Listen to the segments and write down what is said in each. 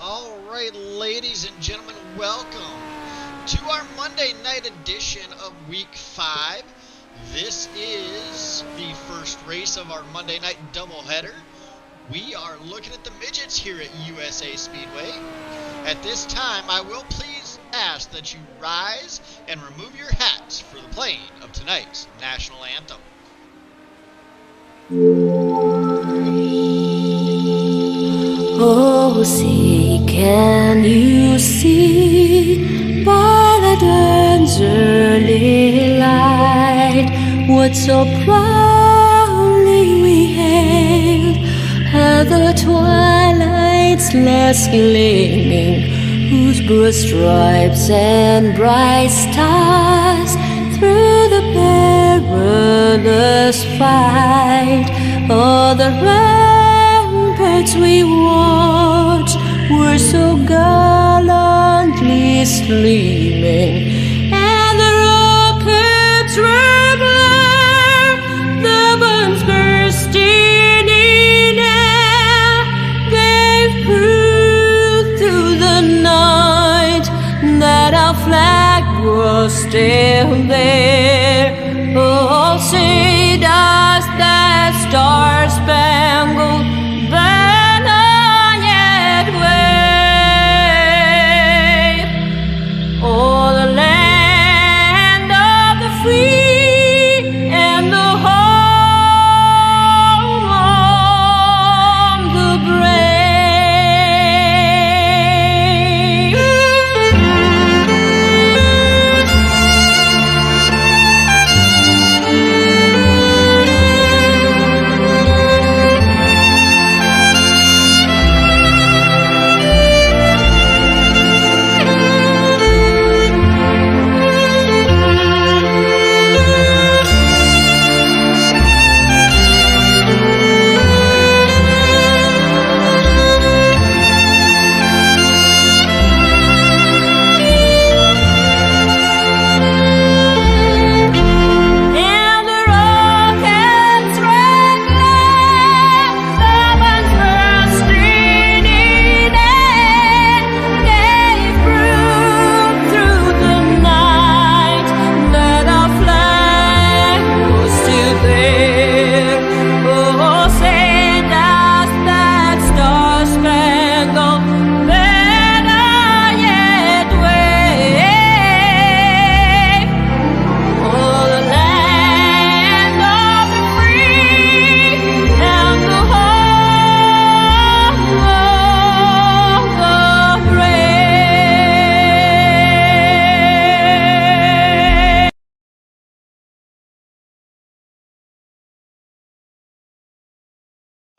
All right, ladies and gentlemen, welcome to our Monday night edition of Week 5. This is the first race of our Monday night doubleheader. We are looking at the Midgets here at USA Speedway. At this time, I will please ask that you rise and remove your hats for the playing of tonight's national anthem. Oh, see, can you see by the dawn's early light what so proudly we hailed at the twilight's last gleaming, whose broad stripes and bright stars through the perilous fight, all the ramparts we watched were so gallantly streaming, and the rockets were blurred, the bombs bursting in air gave proof through the night that our flag was still there. Oh, say does that star-spangled banner yet wave o'er the land of the free and the home of the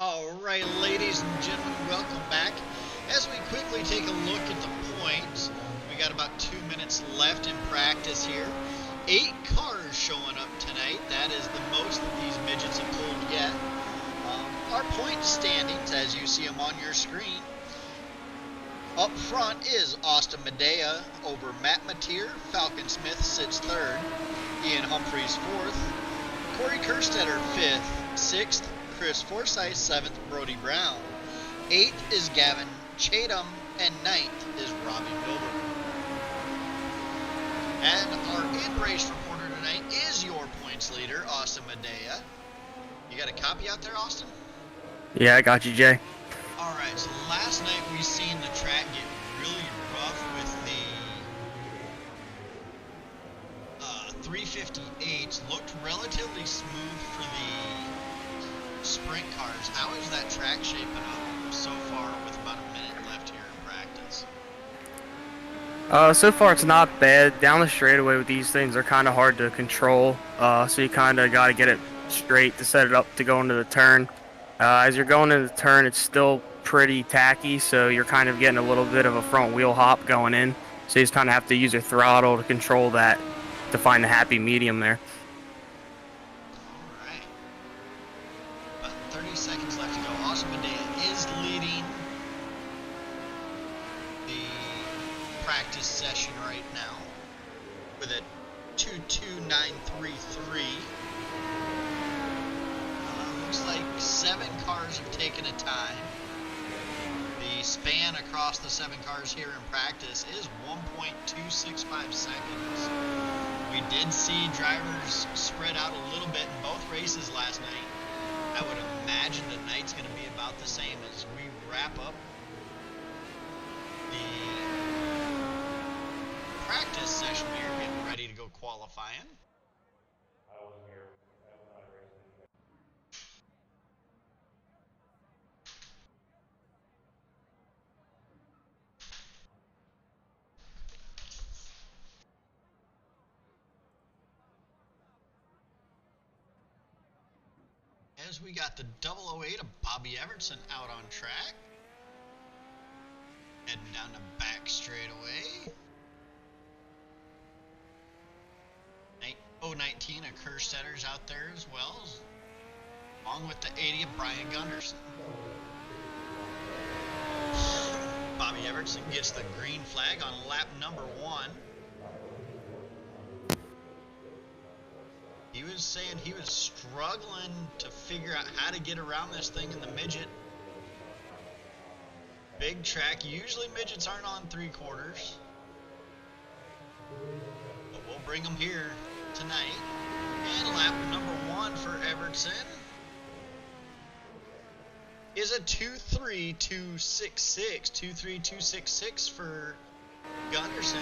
Alright, ladies and gentlemen, welcome back. As we quickly take a look at the points, we got about 2 minutes left in practice here. 8 cars showing up tonight. That is the most that these midgets have pulled yet. Our point standings, as you see them on your screen. Up front is Austin Medea over Matt Mateer. Falcon Smith sits third. Ian Humphreys fourth. Corey Kerstetter fifth. Sixth, Chris Forsyth, 7th, Brody Brown. 8th is Gavin Chatham, and 9th is Robbie Wilbur. And our in-race reporter tonight is your points leader, Austin Medea. You got a copy out there, Austin? Yeah, I got you, Jay. Alright, so last night we seen the track get really rough with the 358s. Looked relatively smooth for the sprint cars. How is that track shaping up so far with about a minute left here in practice? So far it's not bad. Down the straightaway with these things, they're kind of hard to control. So you kind of got to get it straight to set it up to go into the turn. As you're going into the turn, it's still pretty tacky, so you're kind of getting a little bit of a front wheel hop going in. So you just kind of have to use your throttle to control that to find the happy medium there. Alright. About 30 seconds left to go. Austin Medea is leading the practice session right now with a 22933. Looks like 7 cars have taken a time. The span across the 7 cars here in practice is 1.265 seconds. We did see drivers spread out a little bit in both races last night. I would imagine tonight's going to be about the same as we wrap up the practice session here, getting ready to go qualifying. As we got the 008 of Bobby Evertson out on track. Heading down the back straightaway. 019 of Kerstedter's out there as well, along with the 80 of Brian Gunderson. Bobby Evertson gets the green flag on lap number 1. He was saying he was struggling to figure out how to get around this thing in the midget. Big track. Usually midgets aren't on 3/4. But we'll bring them here tonight. And lap number 1 for Evertson is a 2.3266. 2.3266 for Gunderson.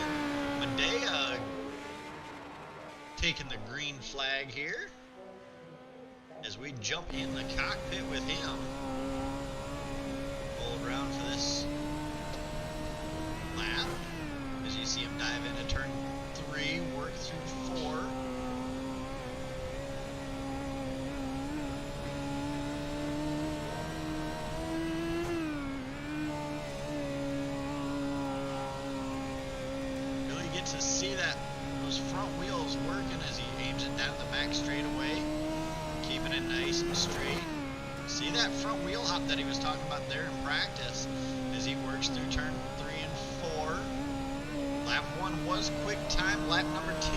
Medea taking the green flag here as we jump in the cockpit with him. Roll around for this lap as you see him dive into turn 3, work through 4. Really get to see that those front wheels working as he aims it down the back straightaway, keeping it nice and straight. See that front wheel hop that he was talking about there in practice as he works through turn 3 and 4. Lap 1 was quick time. Lap number 2,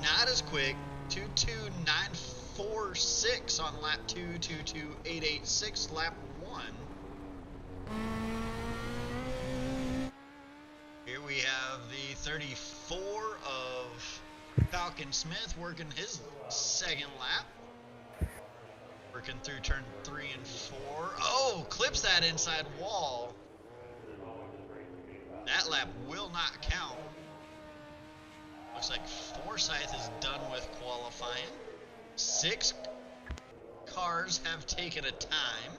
not as quick. 2.2946 on lap 2. 2.2886 lap 1. Here we have the 34 of Falcon Smith working his second lap. Working through turn 3 and 4. Oh, clips that inside wall. That lap will not count. Looks like Forsyth is done with qualifying. 6 cars have taken a time.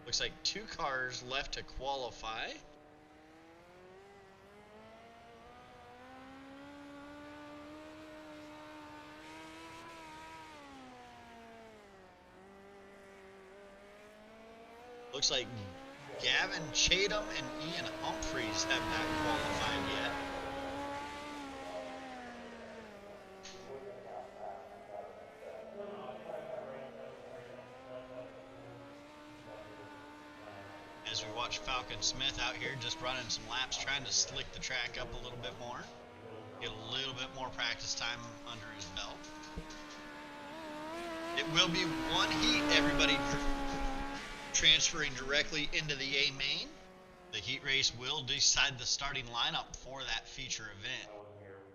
Looks like 2 cars left to qualify. Looks like Gavin Chatham and Ian Humphreys have not qualified yet. As we watch Falcon Smith out here just running some laps, trying to slick the track up a little bit more. Get a little bit more practice time under his belt. It will be one heat, everybody transferring directly into the A main. The heat race will decide the starting lineup for that feature event,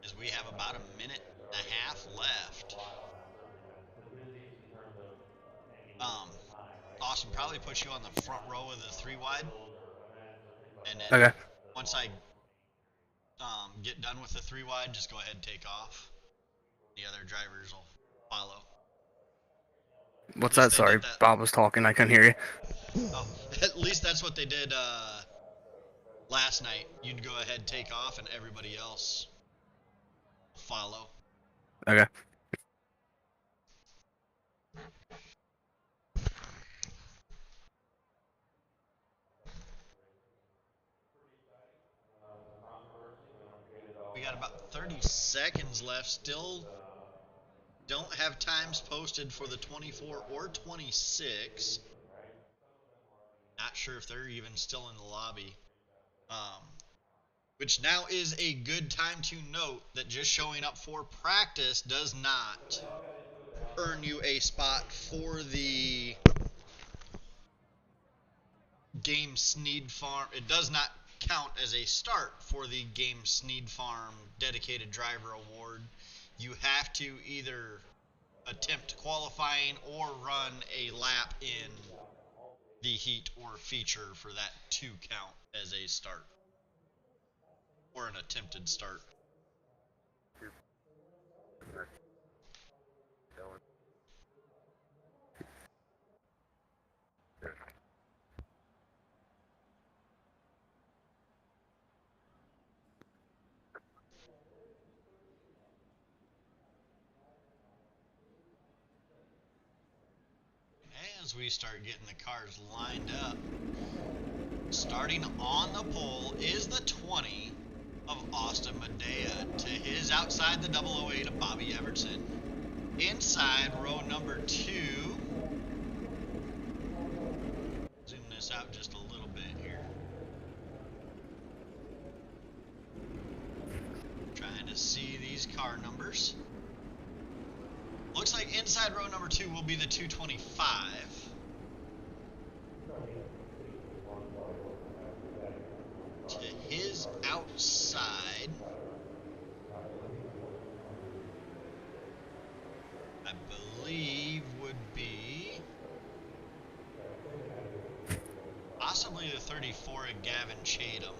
as we have about a minute and a half left. Austin, probably put you on the front row of the 3 wide, and then Okay. once I get done with the 3 wide, just go ahead and take off. The other drivers will follow. What's that? Sorry, Bob was talking. I couldn't hear you. Oh, at least that's what they did last night. You'd go ahead and take off, and everybody else follow. Okay. We got about 30 seconds left. Still don't have times posted for the 24 or 26. Not sure if they're even still in the lobby. Which now is a good time to note that just showing up for practice does not earn you a spot for the Game Sneed Farm. It does not count as a start for the Game Sneed Farm Dedicated Driver Award. You have to either attempt qualifying or run a lap in the heat or feature for that to count as a start or an attempted start. As we start getting the cars lined up, starting on the pole is the 20 of Austin Medea to his outside the 008 of Bobby Everton. Inside row number 2, zoom this out just a little bit here. Trying to see these car numbers. Looks like inside row number 2 will be the 225. To his outside, I believe would be possibly the 34 of Gavin Chatham,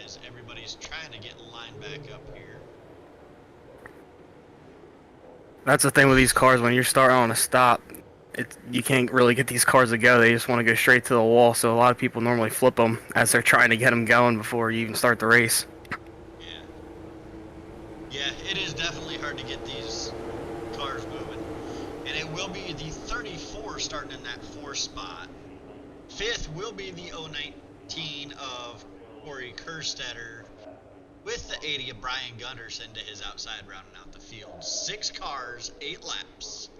as everybody's trying to get lined back up here. That's the thing with these cars. When you're starting on a stop, you can't really get these cars to go. They just want to go straight to the wall. So a lot of people normally flip them as they're trying to get them going before you even start the race. Yeah, it is definitely hard to get these cars moving. And it will be the 34 starting in that 4th spot. 5th will be the 019 of Corey Kerstetter, with the 80 of Brian Gunderson to his outside, rounding out the field. 6 cars, 8 laps.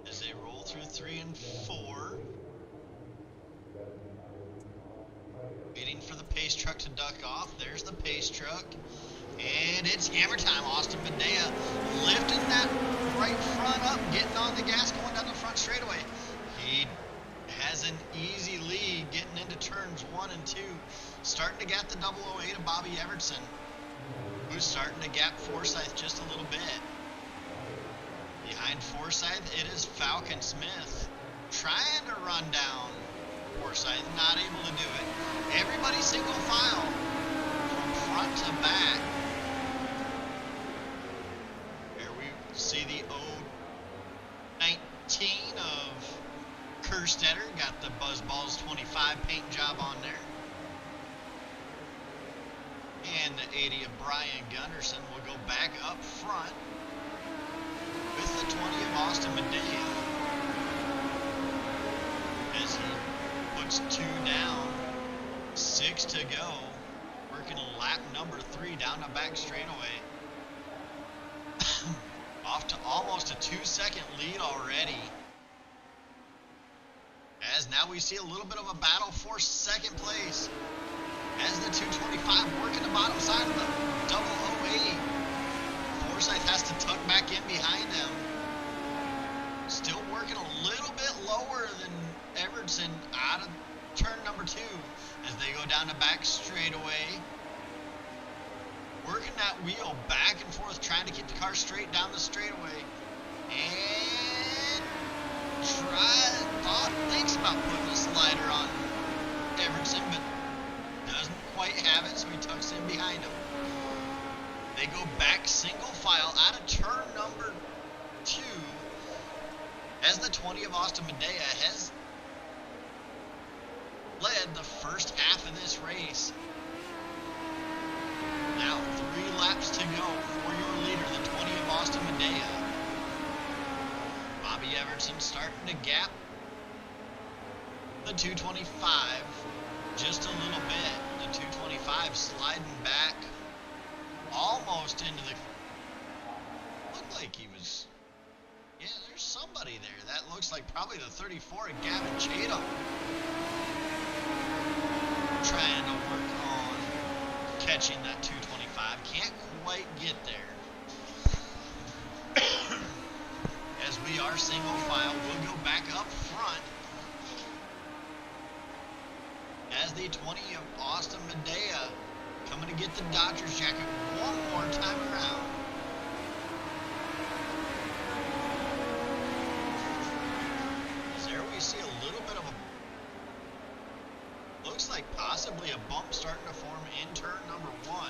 As they roll through 3 and 4. Waiting for the pace truck to duck off. There's the pace truck. And it's hammer time. Austin Medea lifting that right front up, getting on the gas, going down the front straightaway. He has an easy lead getting into turns 1 and 2. Starting to gap the 008 of Bobby Everton, who's starting to gap Forsyth just a little bit. Behind Forsyth, it is Falcon Smith trying to run down Forsyth, not able to do it. Everybody single file from front to back. Here we see the 019 of Kerstetter, got the Buzzballs 25 paint job on there. And the 80 of Brian Gunderson will go back up front with the 20 of Austin Medea as he puts 2 down, 6 to go, working lap number 3 down the back straightaway. Off to almost a 2-second lead already, as now we see a little bit of a battle for second place as the 225 working the bottom side of the 008. Forsyth has to tuck back in behind him. Still working a little bit lower than Everton out of turn number 2 as they go down the back straightaway. Working that wheel back and forth, trying to keep the car straight down the straightaway. And thinks about putting a slider on Everton, but doesn't quite have it, so he tucks in behind him. They go back single file out of turn number 2 as the 20 of Austin Medea has led the first half of this race. Now 3 laps to go for your leader, the 20 of Austin Medea. Bobby Everton starting to gap the 225 just a little bit. The of sliding back almost into the... Looked like he was... Yeah, there's somebody there. That looks like probably the 34 of Gavin Chatham. Trying to work on catching that 225. Can't quite get there. As we are single file, we'll go back up front. As the 20 of Austin Medea coming to get the Dodgers jacket one more time around. As there we see a little bit of a, looks like possibly a bump starting to form in turn number 1.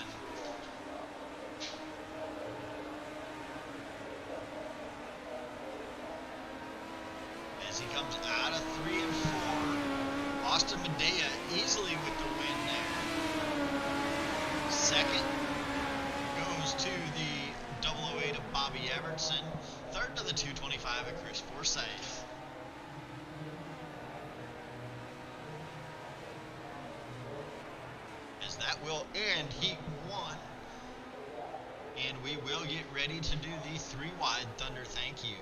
As he comes out of 3 and 4. Austin Medea easily with the win there. Second goes to the 008 of Bobby Evertson. Third to the 225 of Chris Forsyth. As that will end Heat 1. And we will get ready to do the 3 wide Thunder thank you.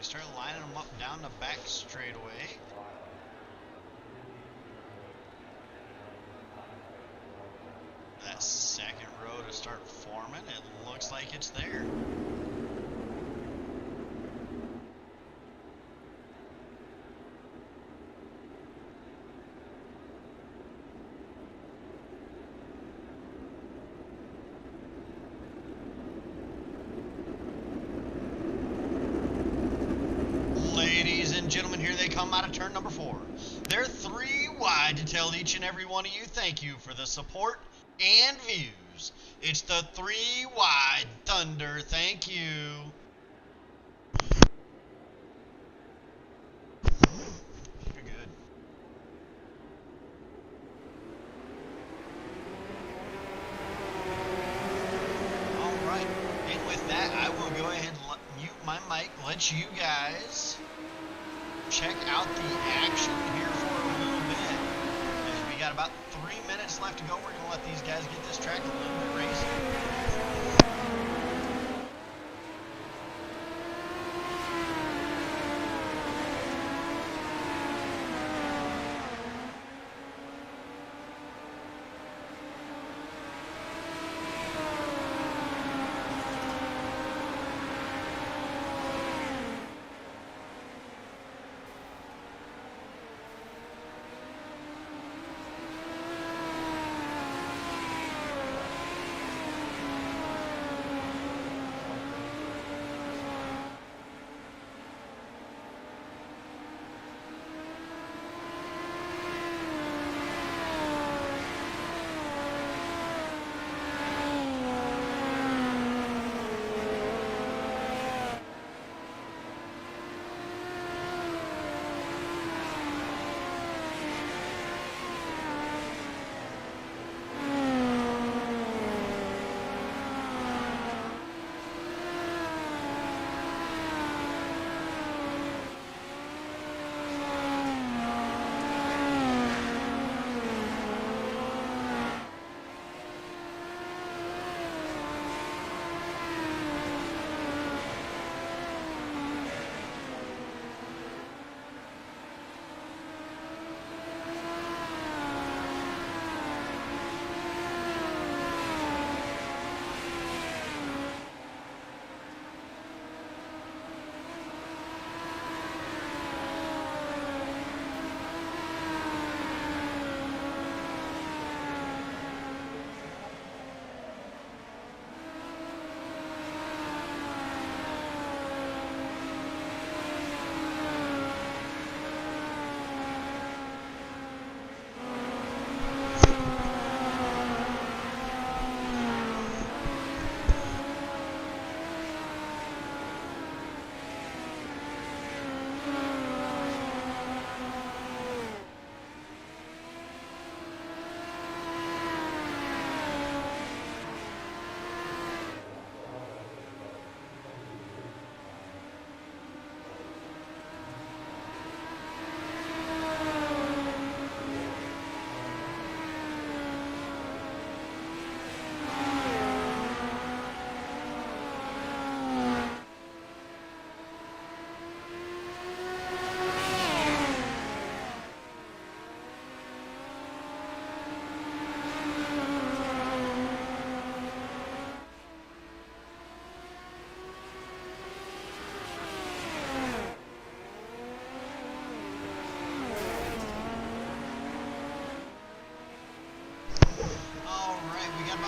Start lining them up down the back straightaway. That second row to start forming, it looks like it's there. Ladies and gentlemen, here they come out of turn number 4. They're 3 wide to tell each and every one of you thank you for the support and views. It's the 3 wide Thunder thank you. You're good. All right, and with that, I will go ahead and mute my mic, let you guys check out the action here for a little bit. As we got about 3 minutes left to go, we're going to let these guys get this track a little bit racy.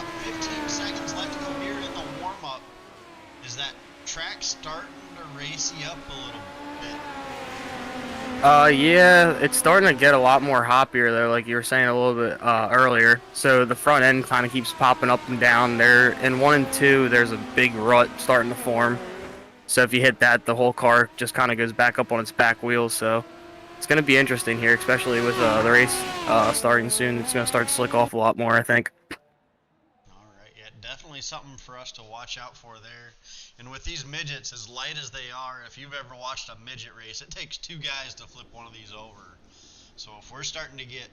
about 15 seconds left to go here in the warm-up. Is that track starting to race you up a little bit? Yeah, it's starting to get a lot more hoppier though, like you were saying a little bit earlier. So the front end kind of keeps popping up and down. There in 1 and 2, there's a big rut starting to form. So if you hit that, the whole car just kind of goes back up on its back wheels. So it's going to be interesting here, especially with the race starting soon. It's going to start to slick off a lot more, I think. All right, yeah, definitely something for us to watch out for there. And with these midgets, as light as they are, if you've ever watched a midget race, it takes 2 guys to flip one of these over. So if we're starting to get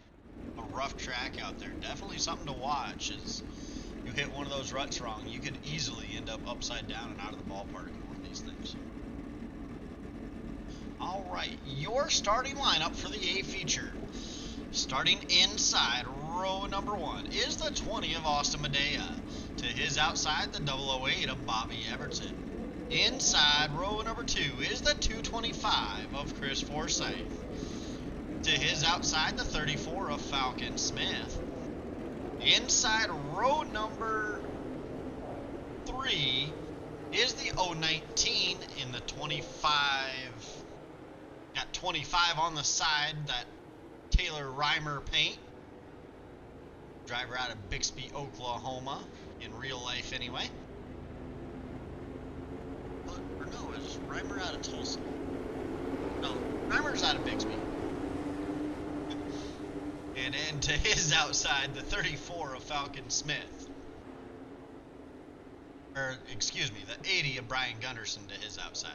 a rough track out there, definitely something to watch. Is you hit one of those ruts wrong, you could easily end up upside down and out of the ballpark in one of these things. All right, your starting lineup for the A feature. Starting inside row number 1 is the 20 of Austin Medea. To his outside, the 008 of Bobby Everton. Inside row number 2 is the 225 of Chris Forsyth. To his outside, the 34 of Falcon Smith. Inside row number 3 is the 019 in the 25. Got 25 on the side, that Taylor Reimer paint. Driver out of Bixby, Oklahoma, in real life anyway. Or no, is Reimer out of Tulsa? No, Reimer's out of Bixby. And then to his outside, the 34 of Falcon Smith. Or, excuse me, the 80 of Brian Gunderson to his outside.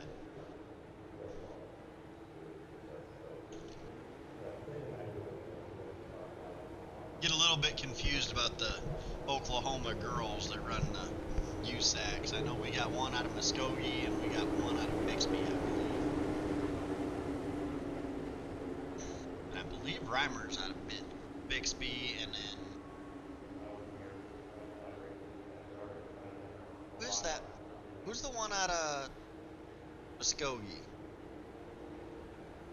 Get a little bit confused about the Oklahoma girls that run the USACs. I know we got one out of Muskogee and we got one out of Bixby, I believe. And I believe Reimer's out of Bixby, and then who's that? Who's the one out of Muskogee?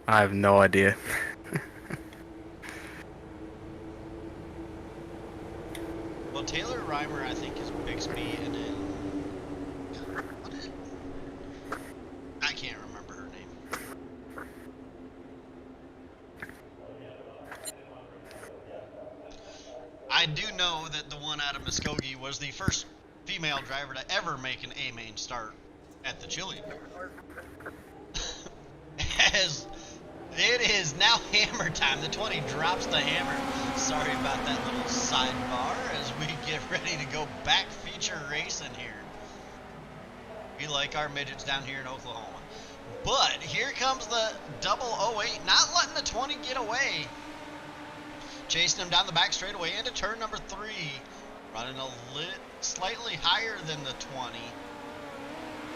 I have no idea. Well, Taylor Reimer, I think, is Bixby, and then I can't remember her name. I do know that the one out of Muskogee was the first female driver to ever make an A-main start at the Chili. As it is now hammer time. The 20 drops the hammer. Sorry about that little sidebar as we get ready to go back feature racing here. We like our midgets down here in Oklahoma. But here comes the 008, not letting the 20 get away. Chasing him down the back straightaway into turn number 3. Running slightly higher than the 20.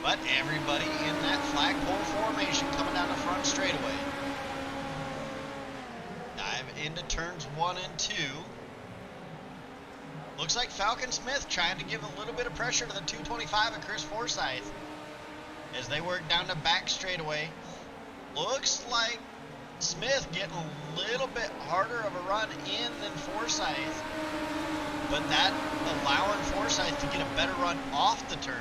But everybody in that flagpole formation coming down the front straightaway. Dive into turns 1 and 2. Looks like Falcon Smith trying to give a little bit of pressure to the 225 of Chris Forsyth as they work down the back straightaway. Looks like Smith getting a little bit harder of a run in than Forsyth, but that allowing Forsyth to get a better run off the turn.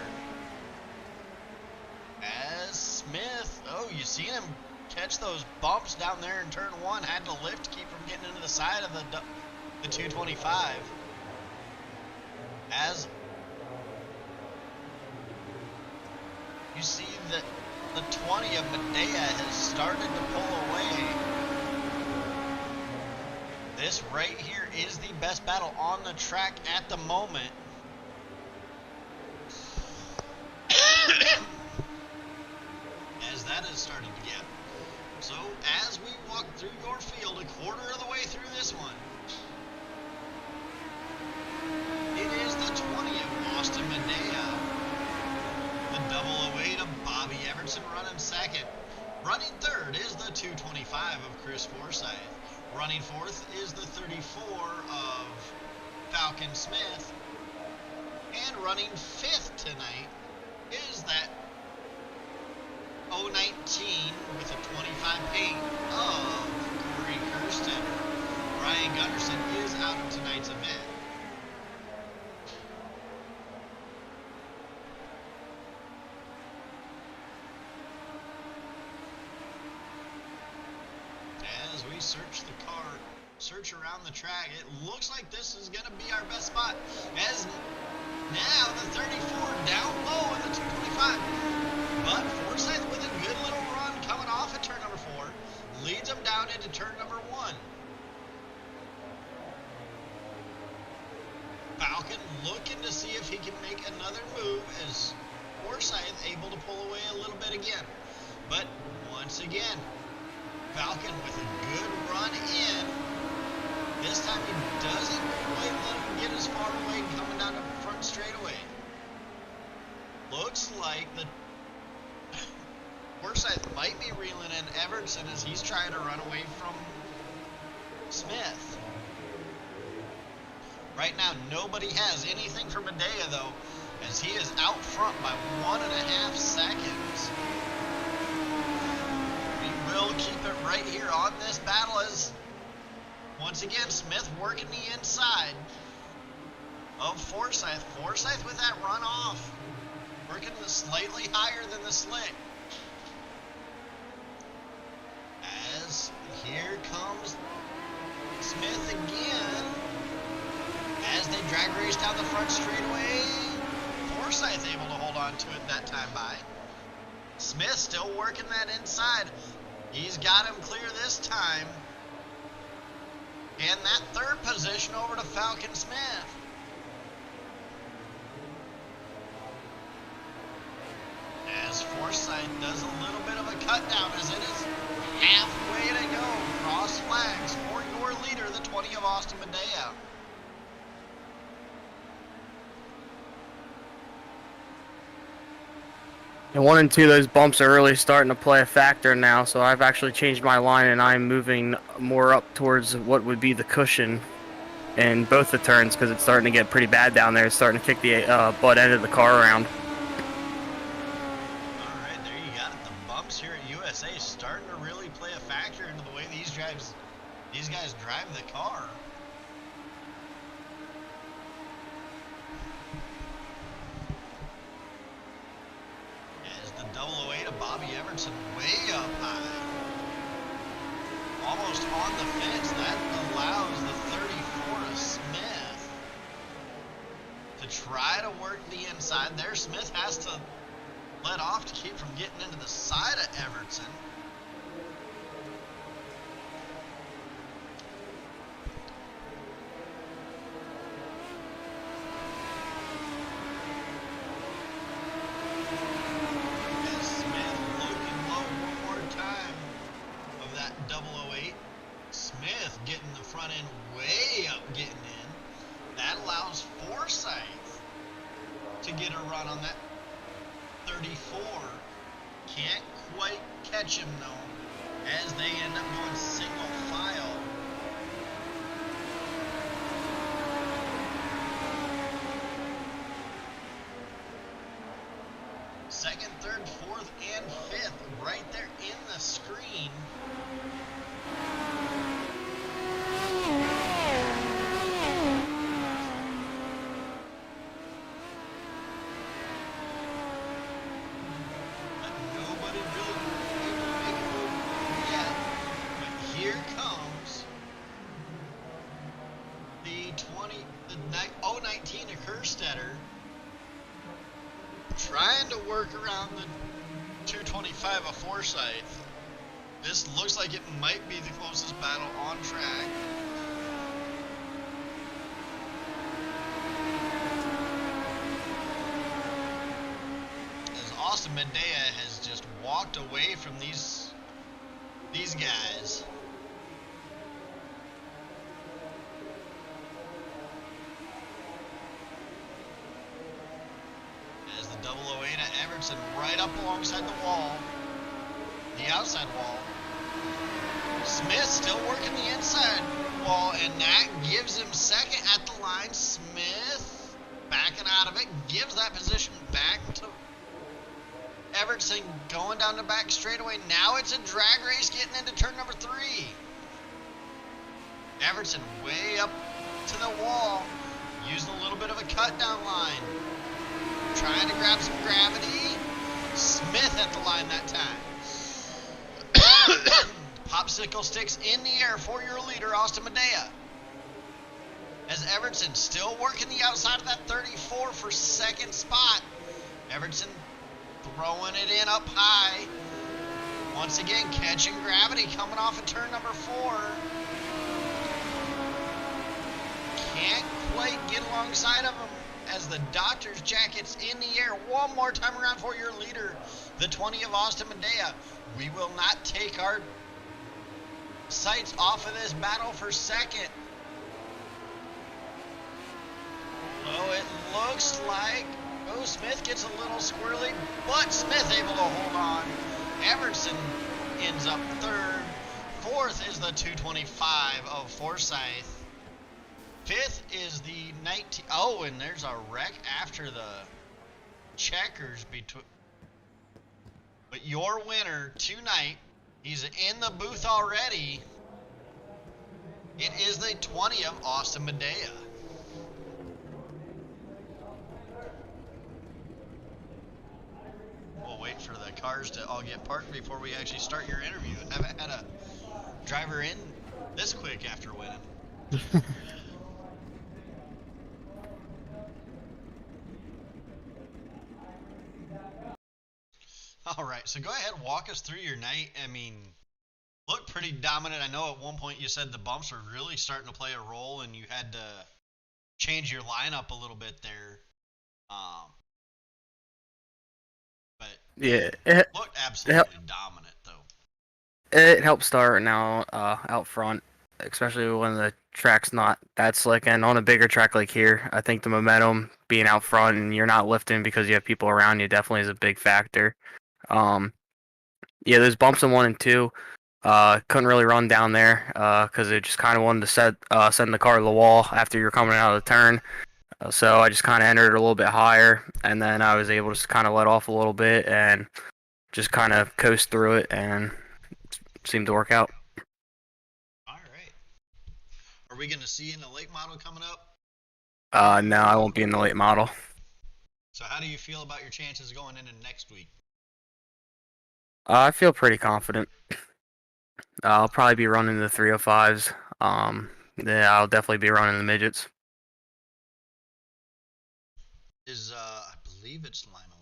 As Smith, oh, you seen him catch those bumps down there in turn 1, had to lift to keep from getting into the side of the 225. As you see that the 20 of Medea has started to pull away. This right here is the best battle on the track at the moment. As that is starting to get. So as we walk through your field, a quarter of the way through this one, it is the 20 of Austin Medea. The 008 of Bobby Everton running second. Running third is the 225 of Chris Forsyth. Running fourth is the 34 of Falcon Smith. And running fifth tonight is that 019 with a 25 paint of Corey Kirsten. Brian Gunderson is out of tonight's event. search the car, search around the track. It looks like this is going to be our best spot. As now the 34 down low in the 225. But Forsyth with a good little run coming off at turn number 4. Leads him down into turn number 1. Falcon looking to see if he can make another move as Forsyth able to pull away a little bit again. But once again, Falcon with a good run in. This time he doesn't quite let him get as far away coming down the front straightaway. Looks like the Forsyth might be reeling in Everson as he's trying to run away from Smith. Right now, nobody has anything for Medea, though, as he is out front by 1.5 seconds. We will keep it right here on this battle as, once again, Smith working the inside of Forsyth. Forsyth with that run off, working slightly higher than the slick. As here comes Smith again. As they drag race down the front straightaway, Forsyth able to hold on to it that time by. Smith still working that inside. He's got him clear this time. And that third position over to Falcon Smith. As Forsyth does a little bit of a cut down as it is halfway to go. Cross flags for your leader, the 20 of Austin Medea. And 1 and 2, those bumps are really starting to play a factor now, so I've actually changed my line and I'm moving more up towards what would be the cushion in both the turns because it's starting to get pretty bad down there. It's starting to kick the butt end of the car around. Alright, there you got it. The bumps here at USA starting to really play a factor into the way these guys drive the car. Double 08 of Bobby Everson way up high. Almost on the fence. That allows the 34 of Smith to try to work the inside there. Smith has to let off to keep from getting into the side of Everson. To get a run on that 34. Can't quite catch him though, as they end up going single file. Second, third, fourth, and fifth right there in the screen. Trying to work around the 225 of Forsyth. This looks like it might be the closest battle on track. As Austin Medea has just walked away from these guys. Double 08 at Everson right up alongside the wall, the outside wall. Smith still working the inside wall, and that gives him second at the line. Smith backing out of it, gives that position back to Everson going down the back straightaway. Now it's a drag race getting into turn number 3. Everson way up to the wall, using a little bit of a cut down line. Trying to grab some gravity. Smith at the line that time. Popsicle sticks in the air for your leader, Austin Medea. As Everton still working the outside of that 34 for second spot. Everton throwing it in up high. Once again, catching gravity coming off of turn number 4. Can't quite get alongside of him as the Doctor's Jacket's in the air. One more time around for your leader, the 20 of Austin Medea. We will not take our sights off of this battle for second. Oh, it looks like Smith gets a little squirrely, but Smith able to hold on. Everson ends up third. Fourth is the 225 of Forsyth. Fifth is the 19. Oh, and there's a wreck after the checkers between. But your winner tonight, he's in the booth already. It is the 20 of Austin Medea. We'll wait for the cars to all get parked before we actually start your interview. I haven't had a driver in this quick after winning. All right, so go ahead, walk us through your night. I mean, looked pretty dominant. I know at one point you said the bumps were really starting to play a role and you had to change your lineup a little bit there. But Yeah, it looked absolutely dominant, though. it helps start now out front, especially when the track's not that slick. And on a bigger track like here, I think the momentum being out front and you're not lifting because you have people around you definitely is a big factor. Yeah, there's bumps in 1 and 2. Couldn't really run down there because it just kind of wanted to send the car to the wall after you're coming out of the turn. So I just kind of entered a little bit higher, and then I was able to just kind of let off a little bit and just kind of coast through it, and it seemed to work out. All right. Are we going to see you in the late model coming up? No, I won't be in the late model. So how do you feel about your chances going into next week? I feel pretty confident. I'll probably be running the 305s. Yeah, I'll definitely be running the midgets. I believe it's Lima.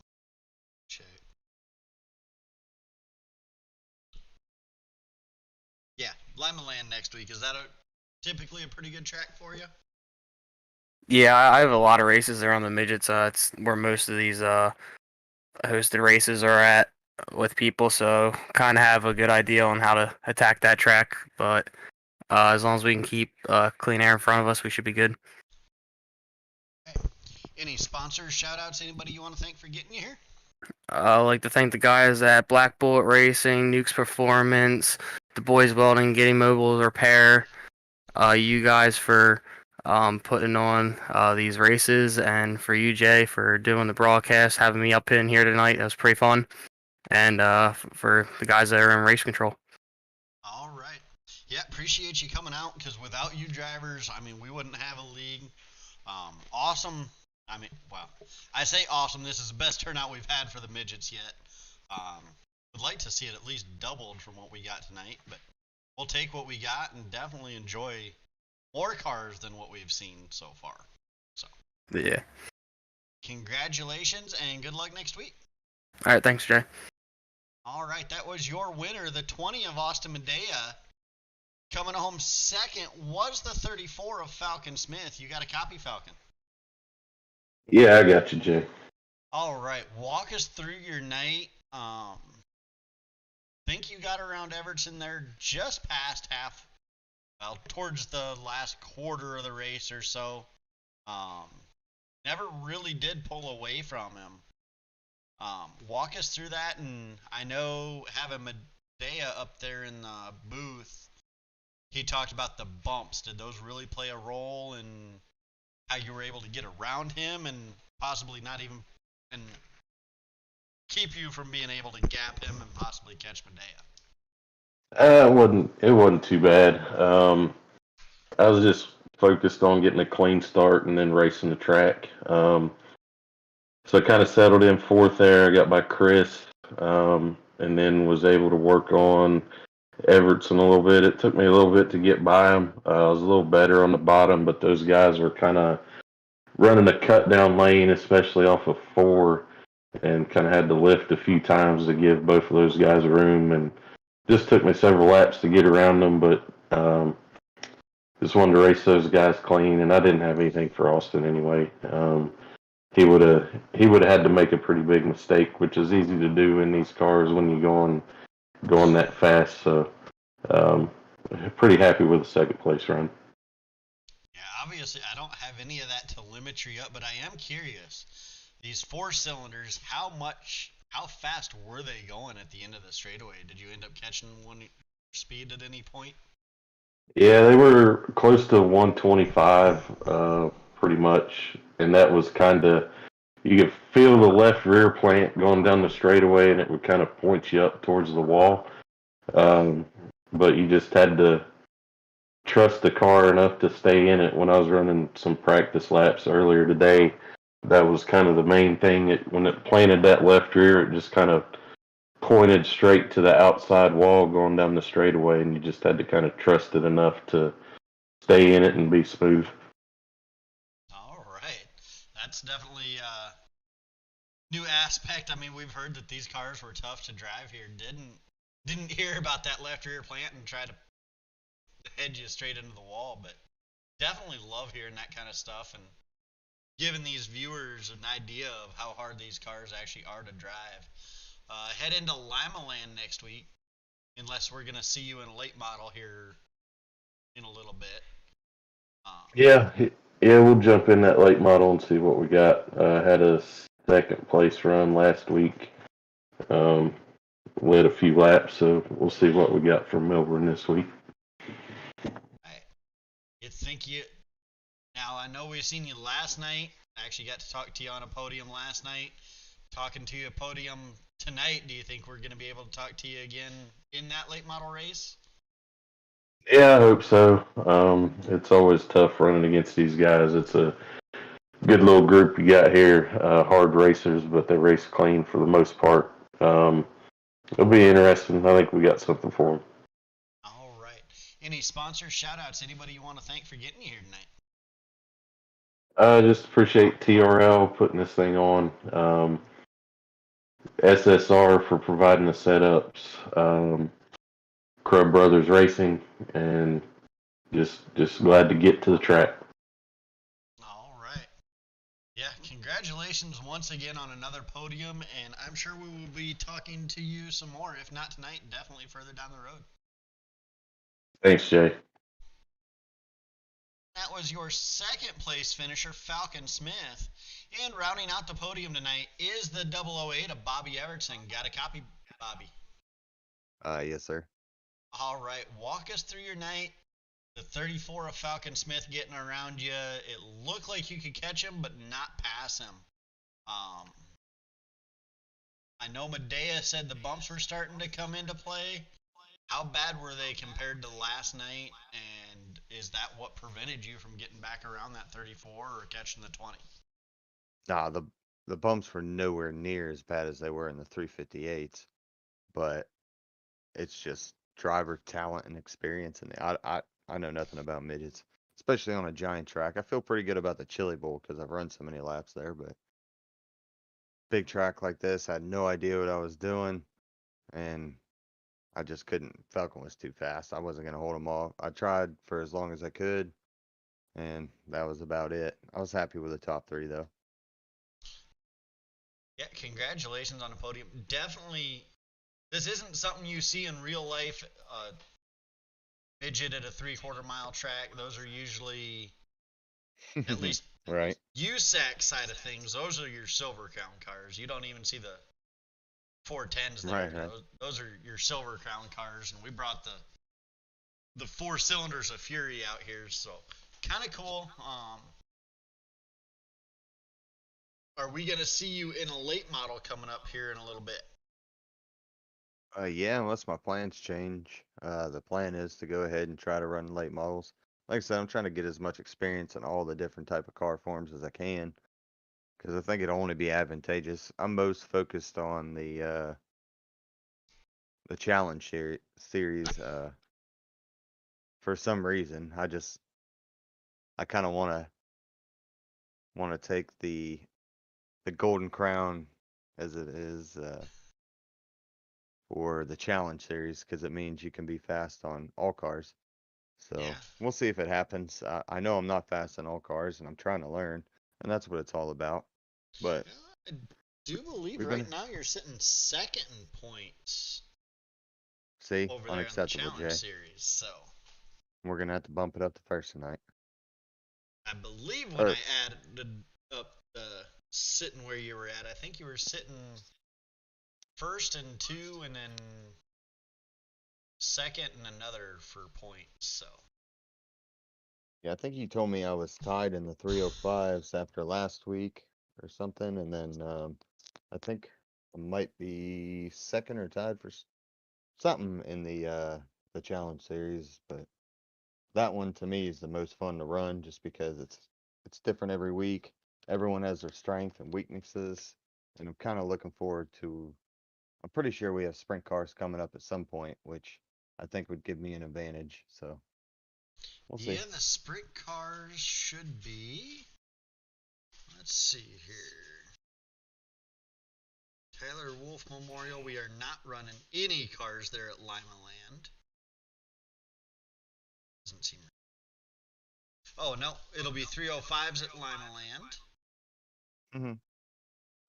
Check. Yeah, Lima Land next week. Is that typically a pretty good track for you? Yeah, I have a lot of races there on the midgets. It's where most of these hosted races are at with people, so kind of have a good idea on how to attack that track. But as long as we can keep clean air in front of us, we should be good. Okay. Any sponsors, shout outs, anybody you want to thank for getting you here? I'd like to thank the guys at Black Bullet Racing, Nuke's Performance, the Boys Welding, Getting Mobile Repair, you guys for putting on these races, and for you, Jay, for doing the broadcast, having me up in here tonight. That was pretty fun. And for the guys that are in race control. All right. Yeah, appreciate you coming out, because without you drivers, I mean, we wouldn't have a league. Awesome. I mean, well, I say awesome. This is the best turnout we've had for the midgets yet. Would like to see it at least doubled from what we got tonight, but we'll take what we got and definitely enjoy more cars than what we've seen so far. So, Yeah. Congratulations and good luck next week. All right, thanks, Jay. All right, that was your winner, the 20 of Austin Medea. Coming home second was the 34 of Falcon Smith. You got a copy, Falcon? Yeah, I got you, Jay. All right, walk us through your night. Think you got around Everton there just past half, well, towards the last quarter of the race or so. Never really did pull away from him. Walk us through that, and I know having Medea up there in the booth, he talked about the bumps. Did those really play a role in how you were able to get around him and possibly not even and keep you from being able to gap him and possibly catch Medea? It wasn't too bad. I was just focused on getting a clean start and then racing the track. So I kind of settled in fourth there. I got by Chris, and then was able to work on Everettson a little bit. It took me a little bit to get by them. I was a little better on the bottom, but those guys were kind of running a cut down lane, especially off of 4, and kind of had to lift a few times to give both of those guys room. And just took me several laps to get around them, but just wanted to race those guys clean. And I didn't have anything for Austin anyway. He would have had to make a pretty big mistake, which is easy to do in these cars when you going that fast. So um, pretty happy with the second place run. Yeah, obviously I don't have any of that telemetry up, but I am curious. These four cylinders, how fast were they going at the end of the straightaway? Did you end up catching one speed at any point? Yeah, they were close to 125, pretty much, and that was kind of you could feel the left rear plant going down the straightaway, and it would kind of point you up towards the wall. Um, but you just had to trust the car enough to stay in it. When I was running some practice laps earlier today, that was kind of the main thing. When it planted that left rear, it just kind of pointed straight to the outside wall going down the straightaway, and you just had to kind of trust it enough to stay in it and be smooth. All right, that's definitely a new aspect. I mean, we've heard that these cars were tough to drive here. Didn't hear about that left rear plant and try to head you straight into the wall, but definitely love hearing that kind of stuff and giving these viewers an idea of how hard these cars actually are to drive. Head into Lima Land next week, unless we're gonna see you in a late model here in a little bit. Um, Yeah, yeah, we'll jump in that late model and see what we got. Had a second place run last week. Um, Led a few laps, so we'll see what we got from Melbourne this week. I, you think you now? I know we've seen you last night. I actually got to talk to you on a podium last night. Talking to you at podium tonight. Do you think we're gonna be able to talk to you again in that late model race? Yeah, I hope so. It's always tough running against these guys. It's a good little group you got here. Hard racers, but they race clean for the most part. It'll be interesting. I think we got something for them. All right. Any sponsors, shout outs, anybody you want to thank for getting you here tonight? Just appreciate TRL putting this thing on. SSR for providing the setups. Crub Brothers Racing, and just glad to get to the track. All right. Yeah, congratulations once again on another podium, and I'm sure we will be talking to you some more, if not tonight, definitely further down the road. Thanks, Jay. That was your second place finisher, Falcon Smith. And rounding out the podium tonight is the 008 of Bobby Evertson. Got a copy, Bobby? Yes, sir. All right, walk us through your night. The 34 of Falcon Smith getting around you. It looked like you could catch him, but not pass him. Um, I know Medea said the bumps were starting to come into play. How bad were they compared to last night? And is that what prevented you from getting back around that 34 or catching the 20? Nah, the bumps were nowhere near as bad as they were in the 358s, but it's just driver talent and experience. And I know nothing about midgets, especially on a giant track. I feel pretty good about the Chili Bowl because I've run so many laps there, but big track like this, I had no idea what I was doing, and I just couldn't. Falcon was too fast. I wasn't gonna hold him off. I tried for as long as I could, and that was about it. I was happy with the top three though. Yeah, congratulations on the podium. Definitely, this isn't something you see in real life. Midget at a 3/4 mile track. Those are usually, at least Right. USAC side of things, those are your silver crown cars. You don't even see the 410s there. Right. Those are your silver crown cars, and we brought the four cylinders of Fury out here, so kind of cool. Are we gonna see you in a late model coming up here in a little bit? Yeah, unless my plans change. The plan is to go ahead and try to run late models. Like I said, I'm trying to get as much experience in all the different type of car forms as I can, because I think it'll only be advantageous. I'm most focused on the the challenge series. For some reason, I kind of want to take the golden crown as it is for the challenge series because it means you can be fast on all cars. So Yeah. we'll see if it happens. I know I'm not fast on all cars, and I'm trying to learn, and that's what it's all about. But I do believe we've right been now you're sitting second in points see over there in the unacceptable, Challenge Jay. Series. So We're gonna have to bump it up to first tonight. I believe when I Or added up sitting where you were at, I think you were sitting first and two, and then second and another for points. So yeah, I think you told me I was tied in the 305s after last week or something, and then I think I might be second or tied for something in the challenge series, but that one to me is the most fun to run just because it's different every week. Everyone has their strengths and weaknesses, and I'm kind of looking forward to. I'm pretty sure we have sprint cars coming up at some point, which I think would give me an advantage. So we'll see. yeah, the sprint cars should be. Let's see here. Tyler Wolf Memorial. We are not running any cars there at Lima Land. Doesn't seem. Oh no, it'll be 305s at Lima Land. Hmm.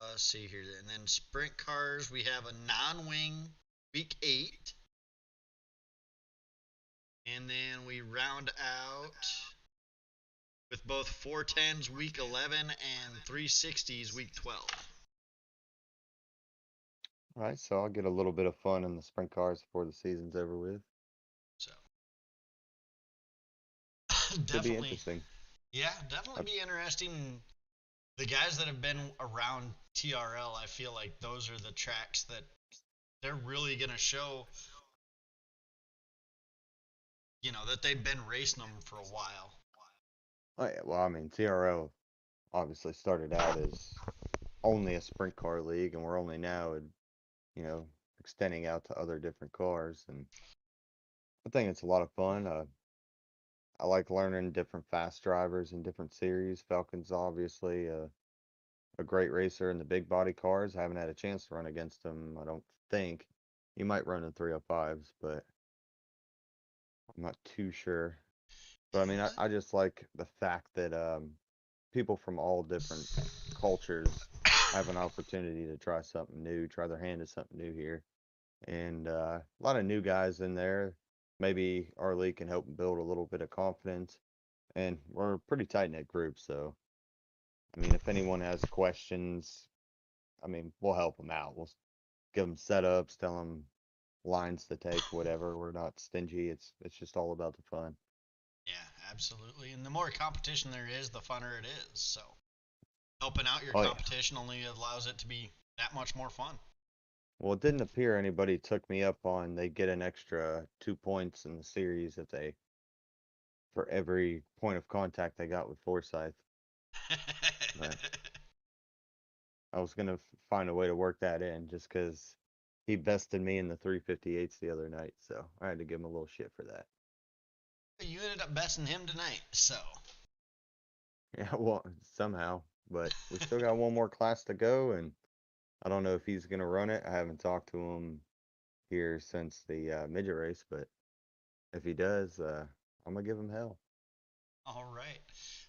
Let's see here. And then sprint cars, we have a non-wing week 8. And then we round out with both 410s week 11 and 360s week 12. All right, so I'll get a little bit of fun in the sprint cars before the season's over with. So Should be definitely, interesting. yeah, I, definitely be interesting. The guys that have been around TRL, I feel like those are the tracks that they're really going to show, that they've been racing them for a while. oh yeah, well, I mean, TRO obviously started out as only a sprint car league, and we're only now, you know, extending out to other different cars, and I think it's a lot of fun. I like learning different fast drivers in different series. Falcon's obviously a great racer in the big body cars. I haven't had a chance to run against him, I don't think. He might run in 305s, but I'm not too sure. But I mean, Yeah, I just like the fact that people from all different cultures have an opportunity to try something new, try their hand at something new here. And a lot of new guys in there. Maybe our league can help build a little bit of confidence. And we're a pretty tight knit group, so I mean, if anyone has questions, I mean, we'll help them out. We'll give them setups, tell them lines to take, whatever. We're not stingy. It's just all about the fun. yeah, absolutely. And the more competition there is, the funner it is. So helping out your Oh yeah. competition only allows it to be that much more fun. Well, it didn't appear anybody took me up on they get an extra 2 points in the series if they for every point of contact they got with Forsyth. But I was gonna find a way to work that in just because he bested me in the 358s the other night, so I had to give him a little shit for that. You ended up besting him tonight, so. Yeah, well, somehow, but we still got one more class to go, and I don't know if he's gonna run it. I haven't talked to him here since the midget race, but if he does, I'm gonna give him hell. All right.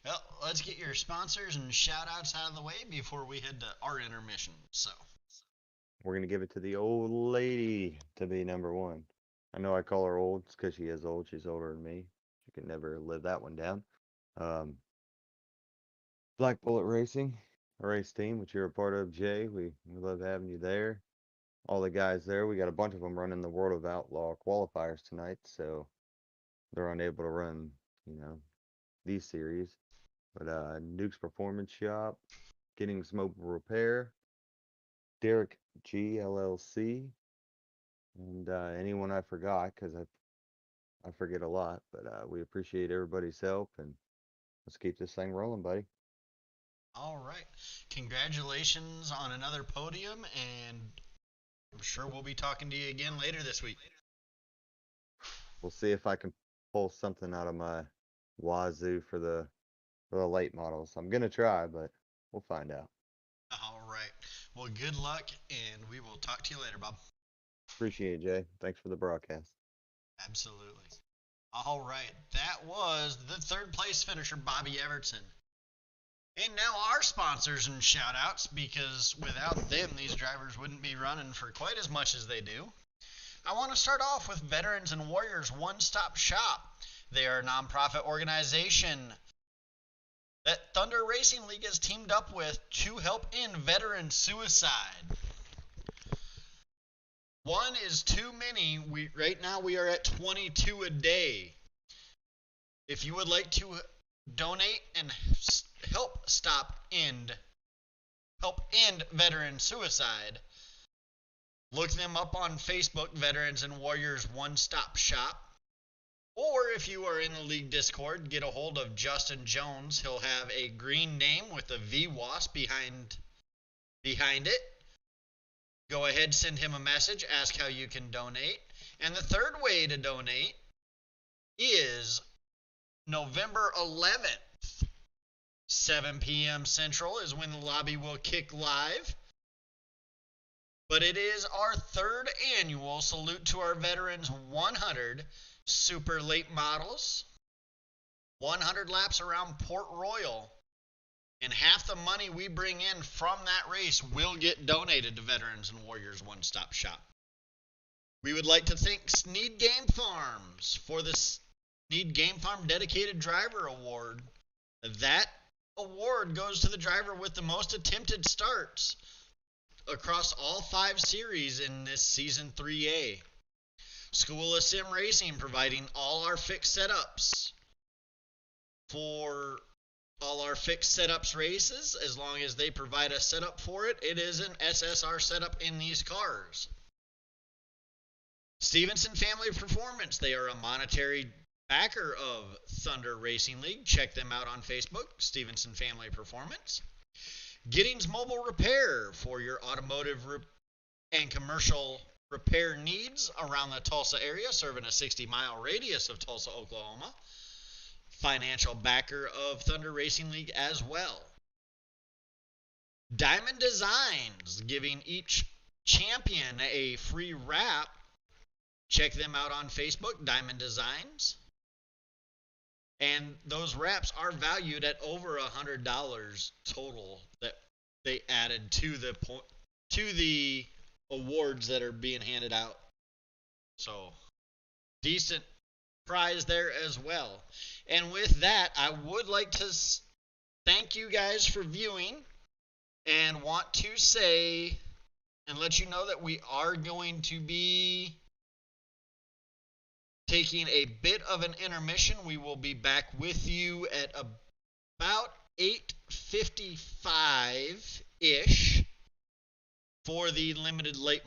Well, let's get your sponsors and shout outs out of the way before we head to our intermission. So, We're gonna give it to the old lady to be number one. I know I call her old because she is old. She's older than me. She could never live that one down. Um, Black Bullet Racing, a race team which you're a part of, Jay. We love having you there. All the guys there. We got a bunch of them running the World of Outlaw qualifiers tonight, so they're unable to run, you know, these series. But Nuke's Performance Shop, Giddings Mobile Repair, Derek G LLC, and anyone I forgot because I forget a lot. But we appreciate everybody's help, and let's keep this thing rolling, buddy. all right. Congratulations on another podium, and I'm sure we'll be talking to you again later this week. We'll see if I can pull something out of my wazoo for the late models. I'm gonna try, but we'll find out. All right. Well, good luck, and we will talk to you later, Bob. Appreciate it, Jay. Thanks for the broadcast. Absolutely. All right. That was the third place finisher, Bobby Everton. And now our sponsors and shout outs, because without them, these drivers wouldn't be running for quite as much as they do. I want to start off with Veterans and Warriors One Stop Shop. They are a nonprofit organization that Thunder Racing League has teamed up with to help end veteran suicide. One is too many. Right now we are at 22 a day. If you would like to donate and help end veteran suicide, look them up on Facebook, Veterans and Warriors One Stop Shop. Or if you are in the league Discord, get a hold of Justin Jones. He'll have a green name with a VWASP behind it. Go ahead, send him a message, ask how you can donate. And the third way to donate is November 11th, 7 p.m. Central is when the lobby will kick live. But it is our third annual Salute to Our Veterans 100 Super Late Models. 100 laps around Port Royal. And half the money we bring in from that race will get donated to Veterans and Warriors One Stop Shop. We would like to thank Snead Game Farms for the Snead Game Farm Dedicated Driver Award. That award goes to the driver with the most attempted starts across all 5 series in this Season 3A. School of Sim Racing providing all our fixed setups for all our fixed setups races. As long as they provide a setup for it, it is an SSR setup in these cars. Stevenson Family Performance, they are a monetary backer of Thunder Racing League. Check them out on Facebook, Stevenson Family Performance. Giddings Mobile Repair for your automotive and commercial repair needs around the Tulsa area, serving a 60-mile radius of Tulsa, Oklahoma. Financial backer of Thunder Racing League as well. Diamond Designs, giving each champion a free wrap. Check them out on Facebook, Diamond Designs. And those wraps are valued at over $100 total that they added to the awards that are being handed out. So, decent prize there as well. And with that, I would like to thank you guys for viewing and want to say and let you know that we are going to be taking a bit of an intermission. We will be back with you at about 8:55-ish for the limited late